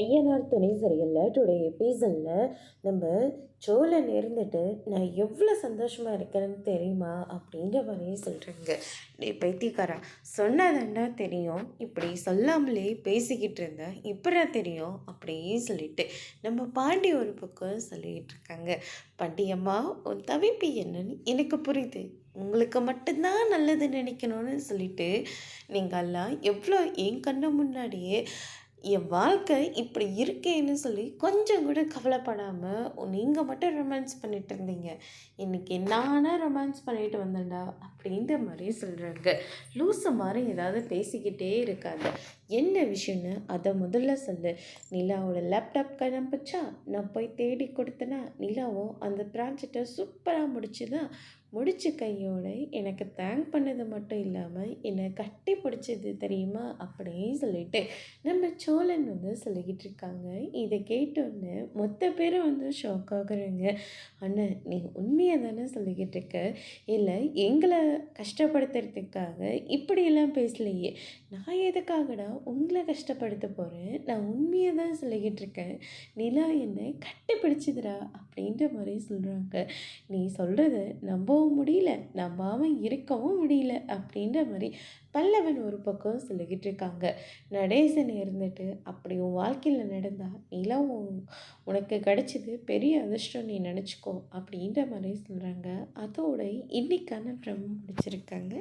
ஐயனார் துணை சரியில்லை டுடே எபிசோடில் நம்ம சோழன் இருந்துட்டு நான் எவ்வளோ சந்தோஷமாக இருக்கிறேன்னு தெரியுமா அப்படின்ற மாதிரியே சொல்கிறாங்க. டே பைத்தியக்காரா, சொன்னாதாண்டா தெரியும், இப்படி சொல்லாமலே பேசிக்கிட்டு இருந்தேன் இப்படா தெரியும் அப்படியே சொல்லிட்டு நம்ம பாண்டி ஒரு பக்கம் சொல்லிக்கிட்டு இருக்காங்க. பாண்டியம்மா, உன் தவிப்பு என்னன்னு எனக்கு புரியுது, உங்களுக்கு மட்டும்தான் நல்லது நினைக்கணும்னு சொல்லிட்டு நீங்கள்லாம் எவ்வளோ என் கண்ணு முன்னாடியே என் வாழ்க்கை இப்படி இருக்கேன்னு சொல்லி கொஞ்சம் கூட கவலைப்படாமல் நீங்கள் மட்டும் ரொமான்ஸ் பண்ணிட்டு இருந்தீங்க. இன்றைக்கி நானாக ரொமான்ஸ் பண்ணிட்டு வந்தேன்டா அப்படின்ற மாதிரி சொல்கிறாங்க. லூசு மாதிரி ஏதாவது பேசிக்கிட்டே இருக்காது. என்ன விஷயம்னு அதை முதல்ல சொல்லு. நிலாவோட லேப்டாப் கிளம்பிச்சா, நான் போய் தேடி கொடுத்தேன்னா நிலாவும் அந்த ப்ராஜெக்டை சூப்பராக முடிச்சுதான் முடிச்ச கையோட எனக்கு தேங்க் பண்ணது மட்டும் இல்லாமல் என்னை கட்டி பிடிச்சது தெரியுமா அப்படின்னு சொல்லிட்டு நம்ம சோழன் சொல்லிக்கிட்டு இருக்காங்க. இதை கேட்டோன்னு மொத்த பேரும் ஷாக் ஆகுறாங்க. அண்ணன், நீ உண்மையாக தானே சொல்லிக்கிட்டு இருக்க, இல்லை எங்களை கஷ்டப்படுத்துறதுக்காக இப்படியெல்லாம் பேசலையே. நான் எதுக்காகடா உங்களை கஷ்டப்படுத்த போகிறேன், நான் உண்மையாக தான் சொல்லிக்கிட்டு இருக்கேன். நிலா என்னை கட்டி பிடிச்சதுடா அப்படின்ற மாதிரி சொல்கிறாங்க. நீ சொல்கிறத நம்பவும் முடியல, நம்பாமல் இருக்கவும் முடியல அப்படின்ற மாதிரி பல்லவன் ஒரு பக்கம் சொல்லிக்கிட்டு இருக்காங்க. நடேசன் இருந்துட்டு அப்படி உன் வாழ்க்கையில் நடந்தா நிலவும் உனக்கு கிடைச்சது பெரிய அதிர்ஷ்டம் நீ நினச்சிக்கோ அப்படின்ற மாதிரி சொல்கிறாங்க. அதோட இன்னைக்கான ப்ரம் முடிச்சிருக்காங்க.